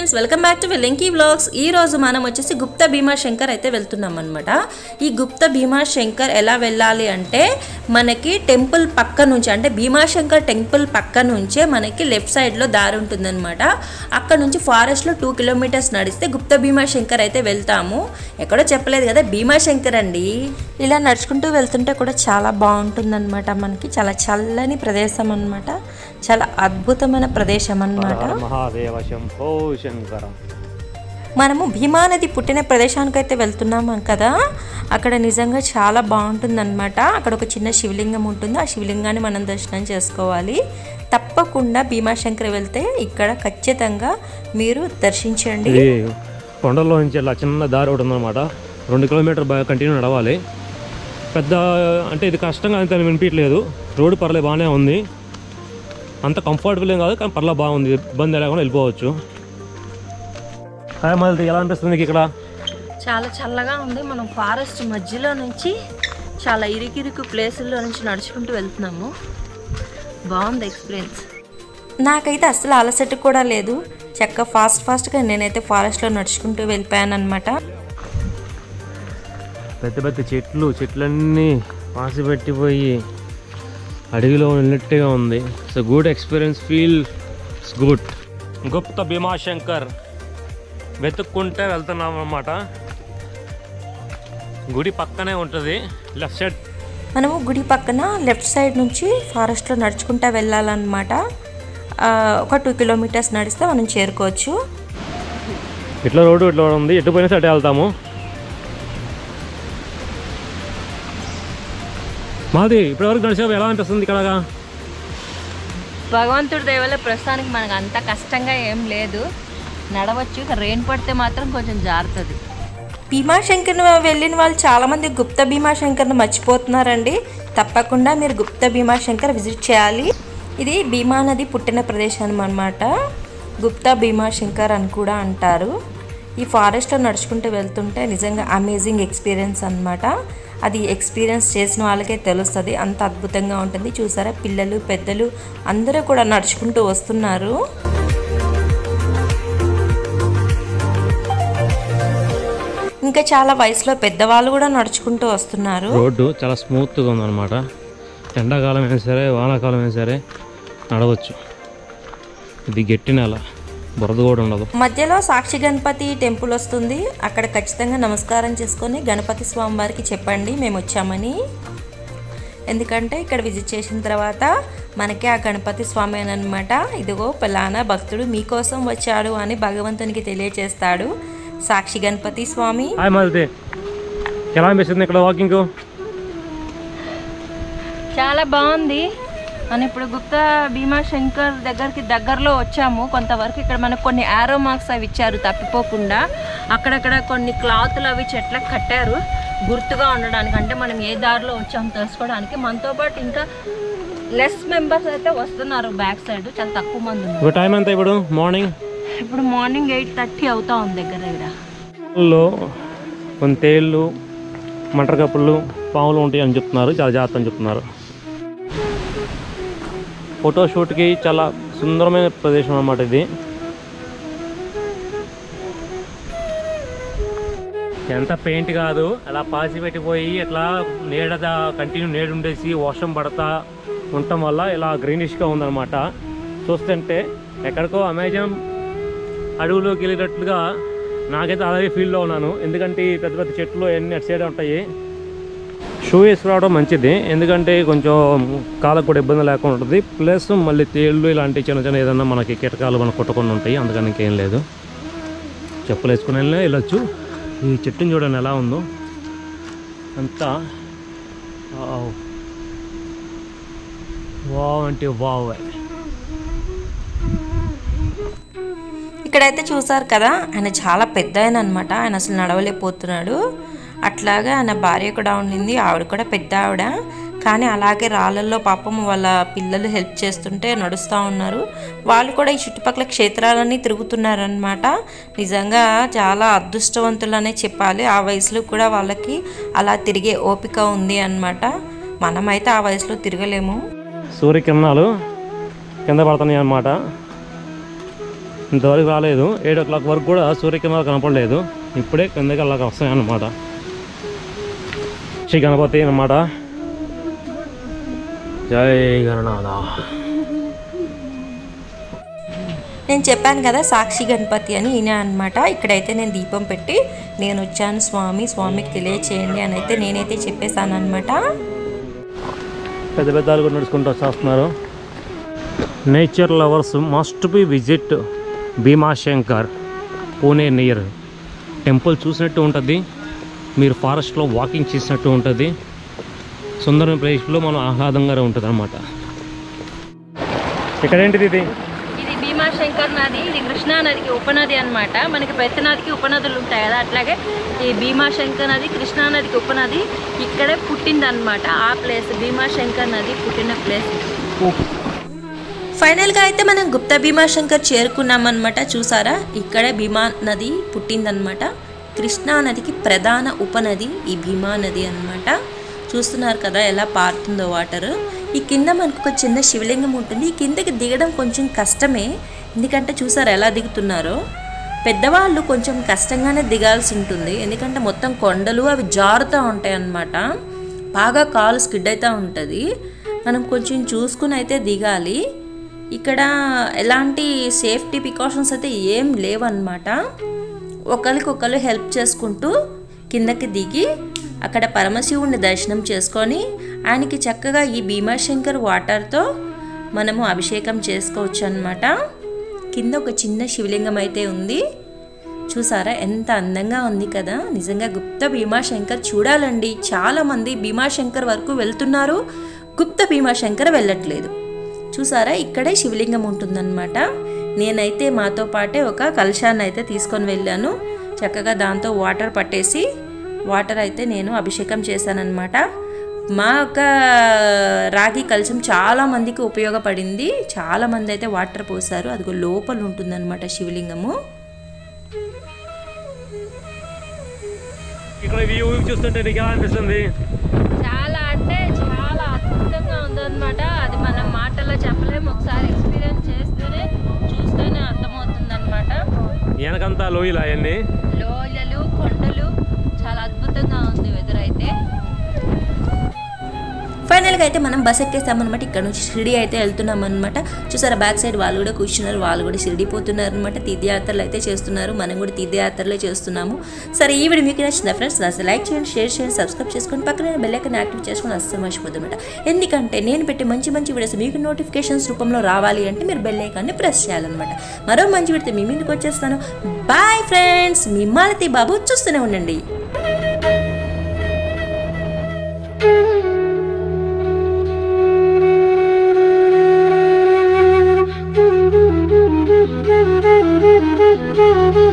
Friends, welcome back to Velanki vlogs. ఈ రోజు మనం వచ్చేసి గుప్తా భీమాశంకర్ అయితే వెళ్తున్నాం అనమాట. ఈ గుప్తా భీమాశంకర్ ఎలా వెళ్ళాలి అంటే మనకి టెంపుల్ పక్క నుంచి, అంటే భీమాశంకర్ టెంపుల్ పక్క నుంచే మనకి లెఫ్ట్ సైడ్లో దారి ఉంటుందన్నమాట. అక్కడ నుంచి ఫారెస్ట్లో 2 కిలోమీటర్స్ నడిస్తే గుప్తా భీమాశంకర్ అయితే వెళ్తాము. ఎక్కడో చెప్పలేదు కదా, భీమాశంకర్ అండి. ఇలా నడుచుకుంటూ వెళ్తుంటే కూడా చాలా బాగుంటుందన్నమాట. మనకి చాలా చల్లని ప్రదేశం అన్నమాట, చాలా అద్భుతమైన ప్రదేశం అన్నమాట. మనము భీమా నది పుట్టిన ప్రదేశానికి అయితే వెళ్తున్నాము కదా, అక్కడ నిజంగా చాలా బాగుంటుందన్నమాట. అక్కడ ఒక చిన్న శివలింగం ఉంటుంది, ఆ శివలింగాన్ని మనం దర్శనం చేసుకోవాలి. తప్పకుండా భీమాశంకర్ వెళ్తే ఇక్కడ ఖచ్చితంగా మీరు దర్శించండి. కొండల్లో నుంచి ఇలా చిన్న దారి ఒకటి ఉందన్నమాట. 2 కిలోమీటర్ కంటిన్యూ నడవాలి. పెద్ద అంటే ఇది కష్టంగా అంత వినిపించలేదు. రోడ్డు పర్లేదు, బాగానే ఉంది. అంత కంఫర్టబుల్ ఏం కాదు, కానీ పర్లేదు బాగుంది. ఇబ్బంది లేకుండా వెళ్ళిపోవచ్చు. మళ్ళీ ఎలా అనిపిస్తుంది ఇక్కడ? చాలా చల్లగా ఉంది. మనం ఫారెస్ట్ మధ్యలో నుంచి చాలా ఇరుకిరుకు ప్లేసుల్లో నుంచి నడుచుకుంటూ వెళ్తున్నాము. బాగుంది ఎక్స్పీరియన్స్. నాకైతే అసలు అలసట కూడా లేదు. చక్కగా ఫాస్ట్గా నేనైతే ఫారెస్ట్లో నడుచుకుంటూ వెళ్ళిపోయాను అనమాట. పెద్ద పెద్ద చెట్లన్నీ పాసి పెట్టిపోయి అడవిలో వెళ్ళినట్టుగా ఉంది. So good experience, feels good. Gupta Bhimashankar వెతుక్కుంటే వెళ్తున్నాం అన్నమాట. గుడి పక్కనే ఉంటుంది లెఫ్ట్ సైడ్. మనము గుడి పక్కన లెఫ్ట్ సైడ్ నుంచి ఫారెస్ట్లో నడుచుకుంటూ వెళ్ళాలన్నమాట. ఒక 2 కిలోమీటర్స్ నడిస్తే మనం చేరుకోవచ్చు. ఇట్లా రోడ్డు ఇట్లా ఉంది, ఎటు పోయినా సరే వెళ్తాము. మాది ఇప్పటివరకు నడిచావు, ఎలా అనిపిస్తుంది ఇక్కడ? భగవంతుడి దయ వల్ల ప్రస్తుతానికి మనకు అంత కష్టంగా ఏం లేదు, నడవచ్చు. రెయిన్ పడితే మాత్రం కొంచెం జారుతుంది. భీమాశంకర్ వెళ్ళిన వాళ్ళు చాలామంది గుప్తా భీమాశంకర్ని మర్చిపోతున్నారండి. తప్పకుండా మీరు గుప్తా భీమాశంకర్ విజిట్ చేయాలి. ఇది భీమా నది పుట్టిన ప్రదేశం అన్నమాట. గుప్తా భీమాశంకర్ అని కూడా అంటారు. ఈ ఫారెస్ట్లో నడుచుకుంటూ వెళ్తుంటే నిజంగా అమేజింగ్ ఎక్స్పీరియన్స్ అన్నమాట. అది ఎక్స్పీరియన్స్ చేసిన వాళ్ళకే తెలుస్తుంది, అంత అద్భుతంగా ఉంటుంది. చూసారా, పిల్లలు పెద్దలు అందరూ కూడా నడుచుకుంటూ వస్తున్నారు. ఇంకా చాలా వయసులో పెద్దవాళ్ళు కూడా నడుచుకుంటూ వస్తున్నారు. రోడ్డు చాలా స్మూత్గా ఉందన్నమాట. ఎండాకాలం అయినా సరే వానాకాలం అయినా సరే నడవచ్చు. ఇది గట్టి నేల, బురద కూడా ఉండదు. మధ్యలో సాక్షి గణపతి టెంపుల్ వస్తుంది. అక్కడ ఖచ్చితంగా నమస్కారం చేసుకొని గణపతి స్వామి వారికి చెప్పండి మేము వచ్చామని. ఎందుకంటే ఇక్కడ విజిట్ చేసిన తర్వాత మనకి ఆ గణపతి స్వామి అని అనమాట, ఇదిగో పలానా భక్తుడు మీకోసం వచ్చాడు అని భగవంతునికి తెలియజేస్తాడు సాక్షి గణపతి స్వామి. ఎలా అనిపిస్తుంది ఇక్కడ వాకింగ్? చాలా బాగుంది. మనం ఇప్పుడు గుప్తా భీమాశంకర్ దగ్గరలో వచ్చాము. కొంతవరకు ఇక్కడ మనకు కొన్ని యారో మార్క్స్ అవి ఇచ్చారు తప్పిపోకుండా. అక్కడక్కడ కొన్ని క్లాతులు అవి చెట్లకు కట్టారు గుర్తుగా ఉండడానికి, అంటే మనం ఏ దారిలో వచ్చాము తెలుసుకోవడానికి. మనతో పాటు ఇంకా లెస్ మెంబర్స్ అయితే వస్తున్నారు. బ్యాక్ సైడ్ చాలా తక్కువ మంది ఉన్నారు. టైం ఎంత ఇప్పుడు? మార్నింగ్ 8:30 అవుతా ఉంది. దగ్గర కొన్ని తేళ్ళు, మంటర్ కప్పులు, పాములు ఉంటాయి అని చెప్తున్నారు. చాలా జాగ్రత్త అని చెప్తున్నారు. ఫోటోషూట్కి చాలా సుందరమైన ప్రదేశం అన్నమాట ఇది. ఎంత పెయింట్ కాదు, అలా పాసి పెట్టిపోయి ఇట్లా కంటిన్యూ నీడ ఉండేసి వర్షం పడతా ఉండటం వల్ల ఇలా గ్రీనిష్గా ఉందన్నమాట. చూస్తుంటే ఎక్కడికో అమెజాన్ అడవులోకి వెళ్ళేటట్లుగా నాకైతే అలాగే ఫీల్డ్లో ఉన్నాను. ఎందుకంటే ఈ పెద్ద పెద్ద చెట్లు అన్నీ అటు సైడ్ ఉంటాయి. షూ వేసుకురావడం మంచిది, ఎందుకంటే కొంచెం కాళ్ళకు కూడా ఇబ్బంది లేకుండా ఉంటుంది. ప్లస్ మళ్ళీ తేళ్ళు ఇలాంటి చిన్న ఏదన్నా మనకి కీటకాలు మనకు కొట్టకుండా ఉంటాయి. అందుకని ఇంకేం లేదు, చెప్పులు వేసుకుని వెళ్ళొచ్చు. ఈ చెట్టుని చూడండి ఎలా ఉందో, అంతా వావ్ అంటే వావ్. ఇక్కడైతే చూసారు కదా, ఆయన చాలా పెద్ద ఆయన అనమాట. ఆయన అసలు నడవలేకపోతున్నాడు. అట్లాగే ఆయన భార్య కూడా ఉండింది, ఆవిడ కూడా పెద్ద ఆవిడ. కానీ అలాగే రాళ్ళల్లో పాపం వాళ్ళ పిల్లలు హెల్ప్ చేస్తుంటే నడుస్తూ ఉన్నారు. వాళ్ళు కూడా ఈ చుట్టుపక్కల క్షేత్రాలన్నీ తిరుగుతున్నారనమాట. నిజంగా చాలా అదృష్టవంతులనే చెప్పాలి. ఆ వయసులో కూడా వాళ్ళకి అలా తిరిగే ఓపిక ఉంది అన్నమాట. మనమైతే ఆ వయసులో తిరగలేము. సూర్యకిరణాలు కింద పడుతున్నాయి అన్నమాట. ఇంతవరకు రాలేదు. 7 o'clock వరకు కూడా సూర్యకిరణాలు కనపడలేదు. ఇప్పుడే కిందకి అలా వస్తాయి అన్నమాట. శ్రీ గణపతి అన్నమాట. జై గణనాథ. నేను చెప్పాను కదా సాక్షి గణపతి అని, ఈయన అనమాట. ఇక్కడైతే నేను దీపం పెట్టి నేను వచ్చాను స్వామికి తెలియచేయండి అని అయితే నేనైతే చెప్పేశాను అనమాట. పెద్ద పెద్దలు కూడా నడుచుకుంటూ వచ్చేస్తున్నారు. Nature lovers must be visit Bhimashankar Pune near. Temple చూసినట్టు ఉంటుంది, మీరు ఫారెస్ట్లో వాకింగ్ చేసినట్టు ఉంటుంది. సుందరమైన ప్లేస్లో మనం ఆహ్లాదంగా ఉంటుంది అనమాట. ఇక్కడ ఏంటిది ఇది భీమాశంకర్ నది. ఇది కృష్ణా నదికి ఉపనది అనమాట. మనకి ప్రతి నదికి ఉపనదులు ఉంటాయి కదా, అట్లాగే ఈ భీమాశంకర్ నది కృష్ణా నదికి ఉపనది. ఇక్కడే పుట్టింది అనమాట ఆ ప్లేస్. భీమాశంకర్ నది పుట్టిన ప్లేస్. ఫైనల్గా అయితే మనం గుప్తా భీమాశంకర్ చేరుకున్నామన్నమాట. చూసారా, ఇక్కడే భీమా నది పుట్టిందనమాట. కృష్ణా నదికి ప్రధాన ఉపనది ఈ భీమా నది అనమాట. చూస్తున్నారు కదా ఎలా పారుతుందో వాటర్. ఈ కింద మనకు ఒక చిన్న శివలింగం ఉంటుంది. ఈ కిందకి దిగడం కొంచెం కష్టమే, ఎందుకంటే చూసారు ఎలా దిగుతున్నారో. పెద్దవాళ్ళు కొంచెం కష్టంగానే దిగాల్సి ఉంటుంది, ఎందుకంటే మొత్తం కొండలు అవి జారుతూ ఉంటాయి అన్నమాట. బాగా కాలు స్కిడ్ అవుతూ ఉంటుంది. మనం కొంచెం చూసుకుని అయితే దిగాలి. ఇక్కడ ఎలాంటి సేఫ్టీ ప్రికాషన్స్ అయితే ఏం లేవన్నమాట. ఒకరికొకరు హెల్ప్ చేసుకుంటూ కిందకి దిగి అక్కడ పరమశివుడిని దర్శనం చేసుకొని ఆయనకి చక్కగా ఈ భీమాశంకర్ వాటర్తో మనము అభిషేకం చేసుకోవచ్చు అన్నమాట. కింద ఒక చిన్న శివలింగం అయితే ఉంది. చూసారా ఎంత అందంగా ఉంది కదా. నిజంగా గుప్త భీమాశంకర్ చూడాలండి. చాలామంది భీమాశంకర్ వరకు వెళ్తున్నారు, గుప్త భీమాశంకర్ వెళ్ళట్లేదు. చూసారా ఇక్కడే శివలింగం ఉంటుందన్నమాట. నేనైతే మాతో పాటే ఒక కలశాన్ని అయితే తీసుకొని వెళ్ళాను. చక్కగా దాంతో వాటర్ పట్టేసి వాటర్ అయితే నేను అభిషేకం చేశానన్నమాట. మా యొక్క రాగి కలశం చాలామందికి ఉపయోగపడింది. చాలామంది అయితే వాటర్ పోసారు. అదిగో లోపల ఉంటుందన్నమాట శివలింగము. ఇక్కడ వ్యూ చూస్తుంటే నీకు ఎలా అనిపిస్తుంది? చాలా అంటే చాలా అద్భుతంగా ఉందన్నమాట. అది మనం మాటల్లో చెప్పలేము, ఒకసారి ఎక్స్పీరియన్స్ చేస్తేనే చూస్తేనే అర్థమవుతుంది అనమాట. వెనకంతా లోయలు అవన్నీ లోయలు కొండలు చాలా అద్భుతంగా ఉంది వెదర్ అయితే. ఫైనల్గా అయితే మనం బస్ ఎక్కేస్తామన్నమాట. ఇక్కడ నుంచి షిరిడి అయితే వెళ్తున్నాం అనమాట. చూసారా బ్యాక్ సైడ్ వాళ్ళు కూడా కూర్చున్నారు, వాళ్ళు కూడా షిరిడి పోతున్నారు అనమాట. తీర్థయాత్రలు అయితే చేస్తున్నారు, మనం కూడా తీర్థయాత్రలే చేస్తున్నాము. సరే ఈ వీడియో మీకు నచ్చిందా ఫ్రెండ్స్? అసలు లైక్ చేయండి, షేర్ చేయండి, సబ్స్క్రైబ్ చేసుకొని పక్కన బెల్ ఐకాన్ యాక్టివ్ చేసుకొని అస్సలు మర్చిపోద్దు అనమాట. ఎందుకంటే నేను పెట్టే మంచి మంచి వీడియోస్ మీకు నోటిఫికేషన్స్ రూపంలో రావాలి అంటే మీరు బెల్ ఐకాన్ని ప్రెస్ చేయాలన్నమాట. మరో మంచి వీడియోతో మీ ముందుకు వచ్చేస్తాను. బాయ్ ఫ్రెండ్స్, మీ మాలతి బాబు. చూస్తూనే ఉండండి. Thank you.